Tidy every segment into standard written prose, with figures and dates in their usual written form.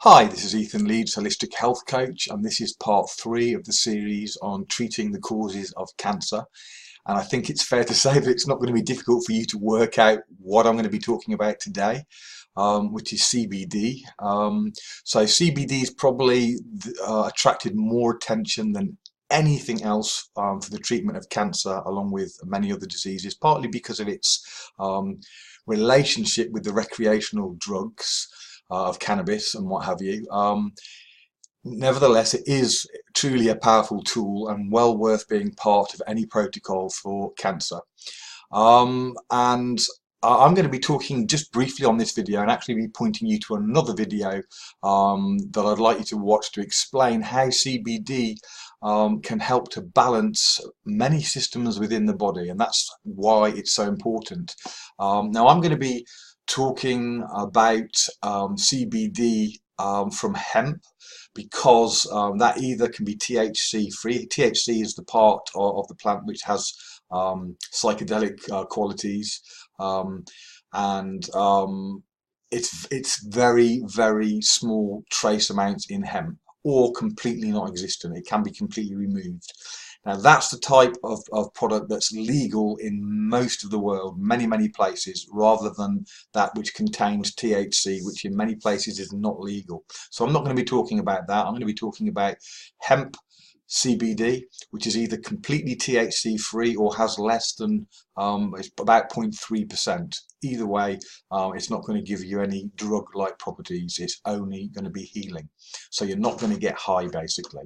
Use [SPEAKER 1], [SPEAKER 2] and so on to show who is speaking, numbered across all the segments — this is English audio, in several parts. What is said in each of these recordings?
[SPEAKER 1] Hi, this is Ethan Leeds, Holistic Health Coach, and this is part 3 of the series on treating the causes of cancer. And I think it's fair to say that it's not going to be difficult for you to work out what I'm going to be talking about today, which is CBD. So CBD has probably attracted more attention than anything else for the treatment of cancer, along with many other diseases, partly because of its relationship with the recreational drugs of cannabis and what have you. Nevertheless, it is truly a powerful tool and well worth being part of any protocol for cancer. And I'm going to be talking just briefly on this video and actually be pointing you to another video that I'd like you to watch to explain how CBD can help to balance many systems within the body, and that's why it's so important. Now I'm going to be talking about CBD from hemp, because that either can be THC free. THC is the part of the plant which has psychedelic qualities, and it's very small trace amounts in hemp, or completely not existent. It can be completely removed. Now that's the type of product that's legal in most of the world, many places, rather than that which contains THC, which in many places is not legal. So I'm not going to be talking about that. I'm going to be talking about hemp CBD, which is either completely THC free or has less than it's about 0.3%. Either way, it's not going to give you any drug-like properties. It's only going to be healing. So you're not going to get high, basically,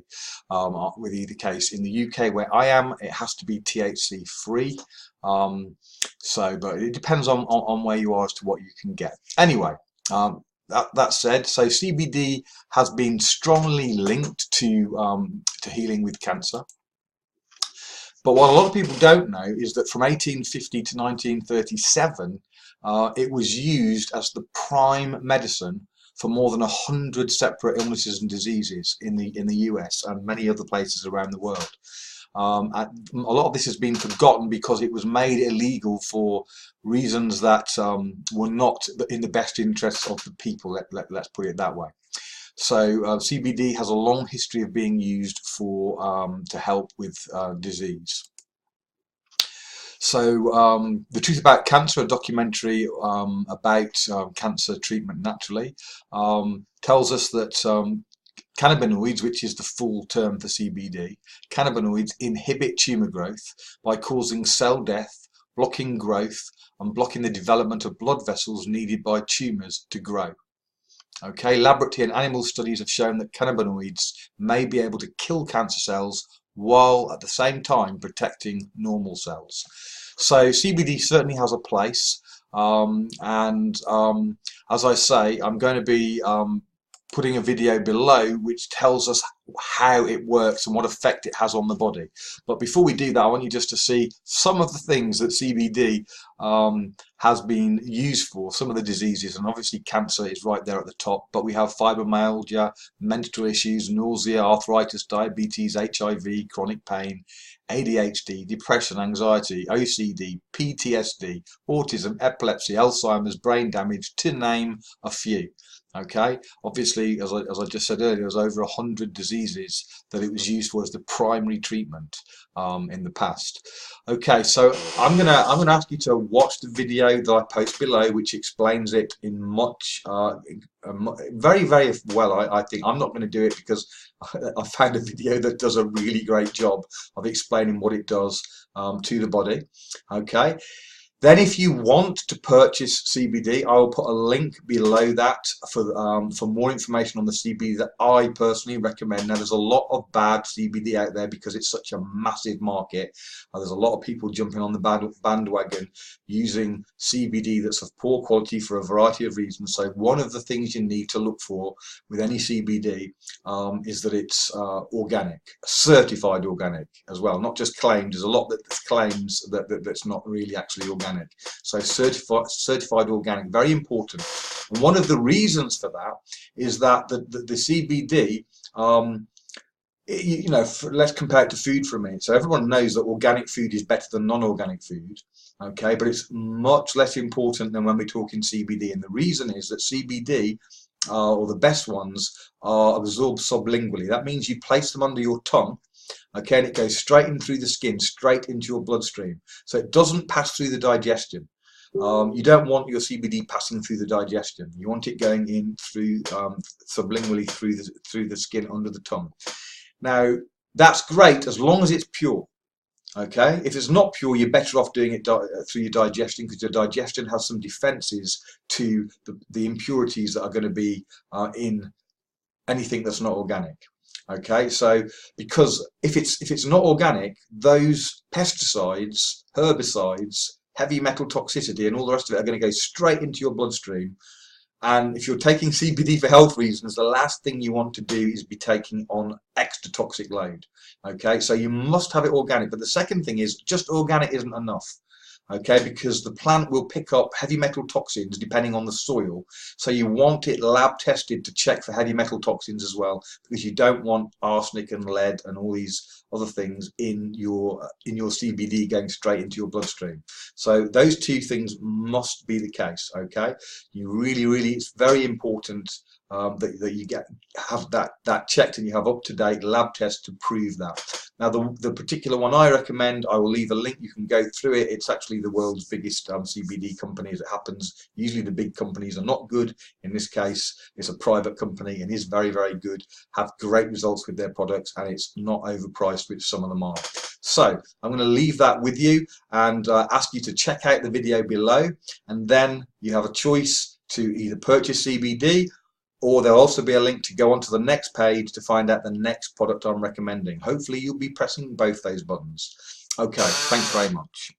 [SPEAKER 1] with either case. In the UK, where I am, it has to be THC free. But it depends on where you are as to what you can get. Anyway, that said, so CBD has been strongly linked to healing with cancer. But what a lot of people don't know is that from 1850 to 1937, it was used as the prime medicine for more than 100 separate illnesses and diseases in the US and many other places around the world. And a lot of this has been forgotten because it was made illegal for reasons that were not in the best interests of the people, let's put it that way. So CBD has a long history of being used for to help with disease. So The Truth About Cancer, a documentary about cancer treatment naturally, tells us that cannabinoids, which is the full term for CBD, cannabinoids inhibit tumour growth by causing cell death, blocking growth, and blocking the development of blood vessels needed by tumours to grow. Okay, laboratory and animal studies have shown that cannabinoids may be able to kill cancer cells while at the same time protecting normal cells. So CBD certainly has a place, as I say, I'm going to be putting a video below which tells us how it works and what effect it has on the body. But before we do that, I want you just to see some of the things that CBD has been used for, some of the diseases, and obviously cancer is right there at the top, but we have fibromyalgia, mental issues, nausea, arthritis, diabetes, HIV, chronic pain, ADHD, depression, anxiety, OCD, PTSD, autism, epilepsy, Alzheimer's, brain damage, to name a few. Okay, obviously, as I just said earlier, there's over 100 diseases that it was used for as the primary treatment in the past. Okay, so I'm gonna ask you to watch the video that I post below, which explains it in very well. I think I'm not going to do it because I found a video that does a really great job of explaining what it does to the body. Okay. Then if you want to purchase CBD, I will put a link below that for more information on the CBD that I personally recommend. Now, there's a lot of bad CBD out there because it's such a massive market. There's a lot of people jumping on the bandwagon using CBD that's of poor quality for a variety of reasons. So one of the things you need to look for with any CBD is that it's organic, certified organic as well, not just claimed. There's a lot that claims that's not really actually organic. So certified organic, very important. And one of the reasons for that is that the CBD, let's compare it to food for a minute. So everyone knows that organic food is better than non-organic food. Okay, but it's much less important than when we're talking CBD, and the reason is that CBD or the best ones, are absorbed sublingually. That means you place them under your tongue, okay, and it goes straight in through the skin, straight into your bloodstream. So it doesn't pass through the digestion. You don't want your CBD passing through the digestion. You want it going in through sublingually through the skin under the tongue. Now that's great as long as it's pure. Okay, if it's not pure, you're better off doing it through your digestion, because your digestion has some defenses to the impurities that are going to be in anything that's not organic. Okay, so because if it's not organic, those pesticides, herbicides, heavy metal toxicity, and all the rest of it are going to go straight into your bloodstream. And if you're taking CBD for health reasons, the last thing you want to do is be taking on extra toxic load. Okay, so you must have it organic. But the second thing is, just organic isn't enough. Okay, because the plant will pick up heavy metal toxins depending on the soil. So you want it lab tested to check for heavy metal toxins as well, because you don't want arsenic and lead and all these other things in your CBD going straight into your bloodstream. So those two things must be the case. Okay, you really, it's very important that you have that checked, and you have up-to-date lab tests to prove that. Now the particular one I recommend, I will leave a link, you can go through it. It's actually the world's biggest CBD company as it happens. Usually the big companies are not good. In this case, it's a private company and is very good, have great results with their products, and it's not overpriced, which some of them are. So I'm going to leave that with you and ask you to check out the video below, and then you have a choice to either purchase CBD, or there'll also be a link to go onto the next page to find out the next product I'm recommending. Hopefully you'll be pressing both those buttons. Okay, thanks very much.